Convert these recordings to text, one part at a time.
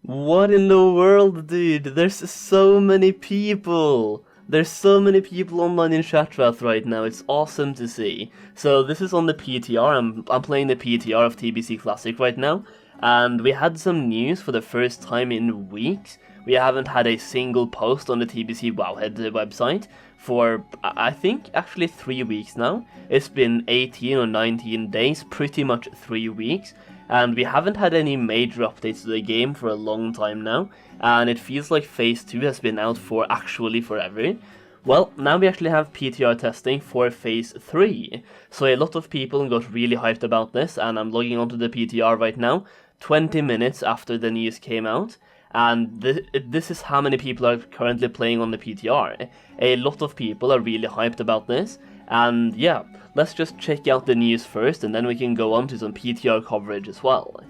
What in the world, dude? There's so many people! There's so many people online in Chatrath right now, it's awesome to see. So this is on the PTR, I'm playing the PTR of TBC Classic right now, and we had some news for the first time in weeks. We haven't had a single post on the TBC Wowhead website for, I think, actually 3 weeks now. It's been 18 or 19 days, pretty much 3 weeks. And we haven't had any major updates to the game for a long time now, and it feels like Phase 2 has been out for actually forever. Well, now we actually have PTR testing for Phase 3, so a lot of people got really hyped about this, and I'm logging onto the PTR right now, 20 minutes after the news came out, and this is how many people are currently playing on the PTR. A lot of people are really hyped about this, and yeah, let's just check out the news first and then we can go on to some PTR coverage as well.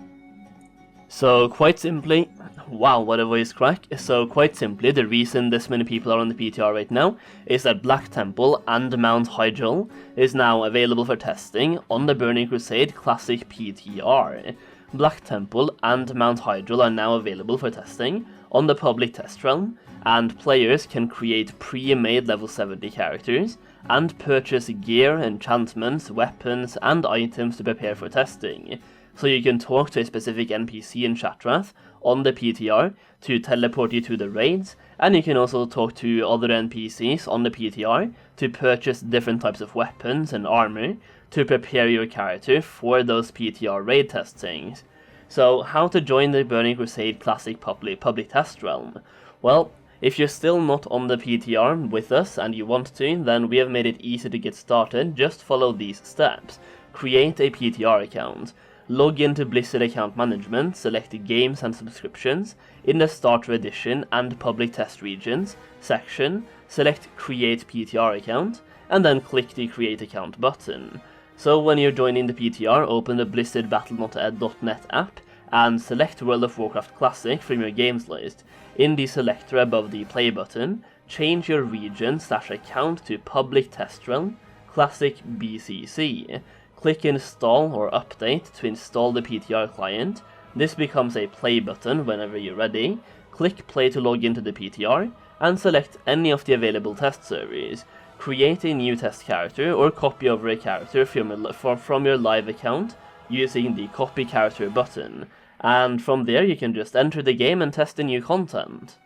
So quite simply, wow, what a voice crack. So quite simply, the reason this many people are on the PTR right now is that Black Temple and Mount Hyjal is now available for testing on the Burning Crusade Classic PTR. Black Temple and Mount Hyjal are now available for testing on the public test realm, and players can create pre-made level 70 characters and purchase gear, enchantments, weapons, and items to prepare for testing. So you can talk to a specific NPC in Chatrath on the PTR to teleport you to the raids, and you can also talk to other NPCs on the PTR to purchase different types of weapons and armor to prepare your character for those PTR raid testings. So how to join the Burning Crusade Classic public test realm? Well, if you're still not on the PTR with us and you want to, then we have made it easy to get started. Just follow these steps. Create a PTR account. Log into Blizzard Account Management, select Games and Subscriptions. In the Starter Edition and Public Test Regions section, select Create PTR Account, and then click the Create Account button. So when you're joining the PTR, open the Blizzard Battle.net app and select World of Warcraft Classic from your games list. In the selector above the play button, change your region/account to Public Test Realm, Classic BCC. Click Install or Update to install the PTR client. This becomes a play button whenever you're ready. Click Play to log into the PTR, and select any of the available test servers. Create a new test character or copy over a character from your live account using the Copy Character button. And from there you can just enter the game and test the new content.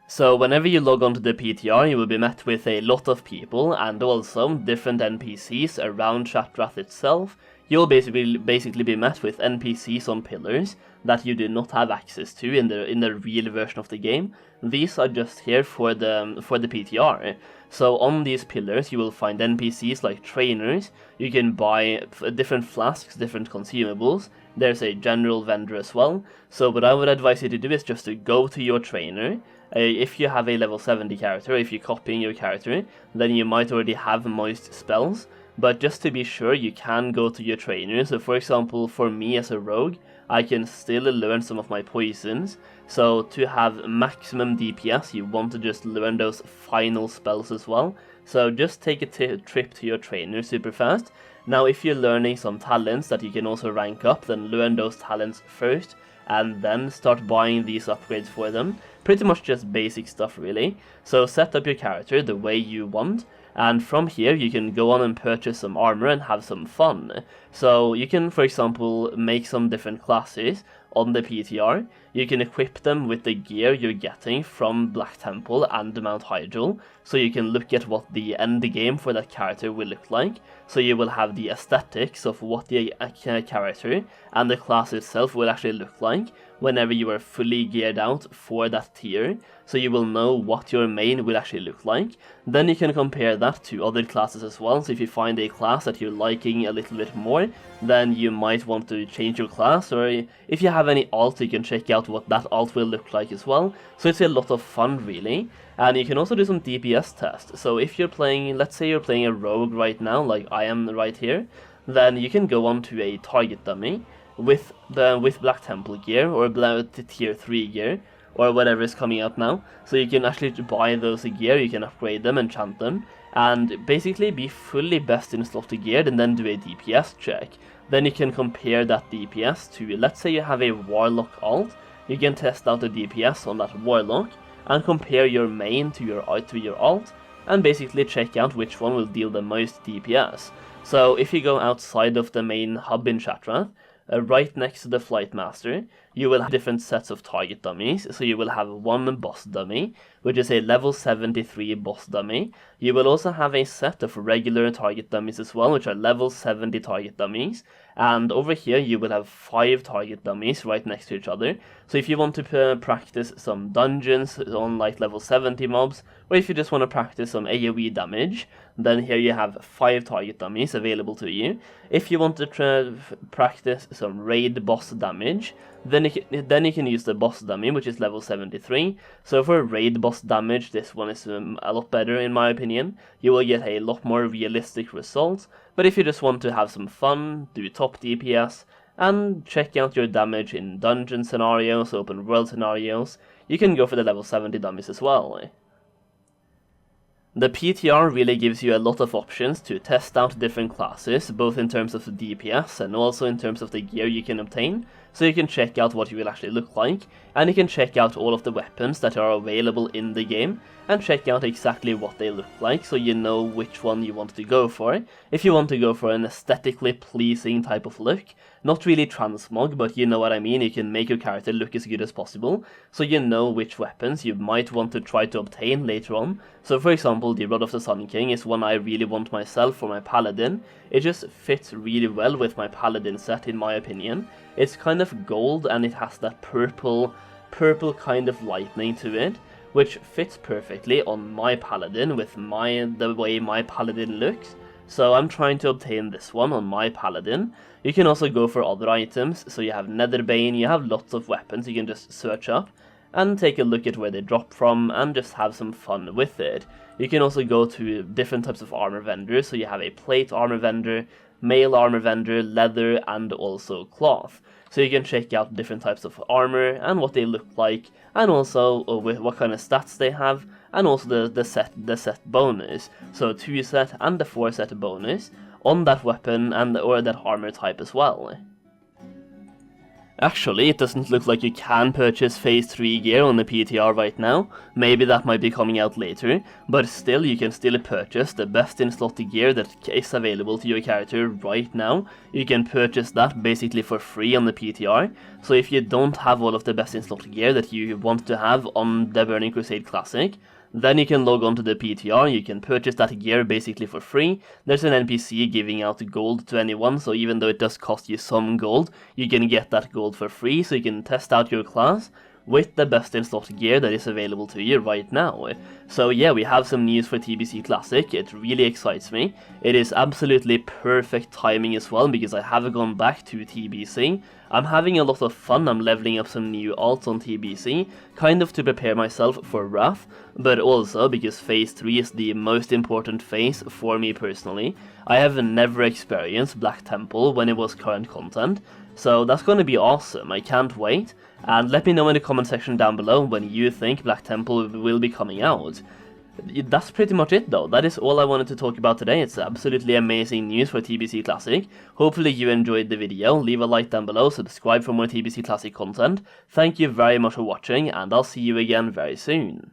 So whenever you log onto the PTR, you will be met with a lot of people and also different NPCs around Chatrath itself. You'll basically be met with NPCs on pillars that you do not have access to in the real version of the game. These are just here for the PTR. So on these pillars you will find NPCs like trainers. You can buy different flasks, different consumables. There's a general vendor as well. So what I would advise you to do is just to go to your trainer. If you have a level 70 character, if you're copying your character, then you might already have moist spells. But just to be sure, you can go to your trainer. So for example, for me as a rogue, I can still learn some of my poisons. So to have maximum DPS, you want to just learn those final spells as well. So just take a trip to your trainer super fast. Now if you're learning some talents that you can also rank up, then learn those talents first, and then start buying these upgrades for them. Pretty much just basic stuff really. So set up your character the way you want, and from here you can go on and purchase some armor and have some fun. So you can, for example, make some different classes on the PTR. You can equip them with the gear you're getting from Black Temple and Mount Hyjal, so you can look at what the end game for that character will look like. So you will have the aesthetics of what the character and the class itself will actually look like whenever you are fully geared out for that tier. So you will know what your main will actually look like. Then you can compare that to other classes as well. So if you find a class that you're liking a little bit more, then you might want to change your class, or if you have any alt, you can check out what that alt will look like as well. So it's a lot of fun really. And you can also do some DPS tests. So if you're playing, let's say you're playing a rogue right now, like I am right here, then you can go on to a target dummy with Black Temple gear or tier 3 gear, or whatever is coming out now. So you can actually buy those gear, you can upgrade them, enchant them, and basically be fully best in slot geared and then do a DPS check. then you can compare that DPS to, let's say you have a Warlock alt, you can test out the DPS on that Warlock, and compare your main to your alt, and basically check out which one will deal the most DPS. So if you go outside of the main hub in Shattrath, right next to the Flight Master, you will have different sets of target dummies. So you will have one boss dummy, which is a level 73 boss dummy. You will also have a set of regular target dummies as well, which are level 70 target dummies. And over here you will have 5 target dummies right next to each other. So if you want to practice some dungeons on like level 70 mobs, or if you just want to practice some AoE damage, then here you have 5 target dummies available to you. If you want to practice some raid boss damage, then you can use the boss dummy, which is level 73. So for raid boss damage, this one is a lot better in my opinion. You will get a lot more realistic results. But if you just want to have some fun, do top DPS, and check out your damage in dungeon scenarios, open world scenarios, you can go for the level 70 dummies as well. The PTR really gives you a lot of options to test out different classes, both in terms of the DPS and also in terms of the gear you can obtain, so you can check out what you will actually look like, and you can check out all of the weapons that are available in the game, and check out exactly what they look like, so you know which one you want to go for. If you want to go for an aesthetically pleasing type of look, not really transmog, but you know what I mean, you can make your character look as good as possible, so you know which weapons you might want to try to obtain later on. So for example, the Rod of the Sun King is one I really want myself for my Paladin. It just fits really well with my Paladin set in my opinion. It's kind of gold and it has that purple kind of lightning to it, which fits perfectly on my Paladin with the way my Paladin looks. So I'm trying to obtain this one on my Paladin. You can also go for other items, so you have Netherbane, you have lots of weapons you can just search up and take a look at where they drop from and just have some fun with it. You can also go to different types of armor vendors, so you have a plate armor vendor, mail armor vendor, leather, and also cloth. So you can check out different types of armor and what they look like, and also what kind of stats they have, and also the set bonus. So 2 set and the 4 set bonus on that weapon or that armor type as well. Actually, it doesn't look like you can purchase Phase 3 gear on the PTR right now. Maybe that might be coming out later, but still, you can still purchase the best in slot gear that is available to your character right now. You can purchase that basically for free on the PTR. So if you don't have all of the best in slot gear that you want to have on the Burning Crusade Classic, then you can log on to the PTR, you can purchase that gear basically for free. There's an NPC giving out gold to anyone, so even though it does cost you some gold, you can get that gold for free, so you can test out your class with the best in slot gear that is available to you right now. So yeah, we have some news for TBC Classic. It really excites me. It is absolutely perfect timing as well, because I have gone back to TBC. I'm having a lot of fun. I'm leveling up some new alts on TBC, kind of to prepare myself for Wrath, but also because Phase 3 is the most important phase for me personally. I have never experienced Black Temple when it was current content, so that's going to be awesome. I can't wait. And let me know in the comment section down below when you think Black Temple will be coming out. That's pretty much it though. That is all I wanted to talk about today. It's absolutely amazing news for TBC Classic. Hopefully you enjoyed the video. Leave a like down below, subscribe for more TBC Classic content. Thank you very much for watching, and I'll see you again very soon.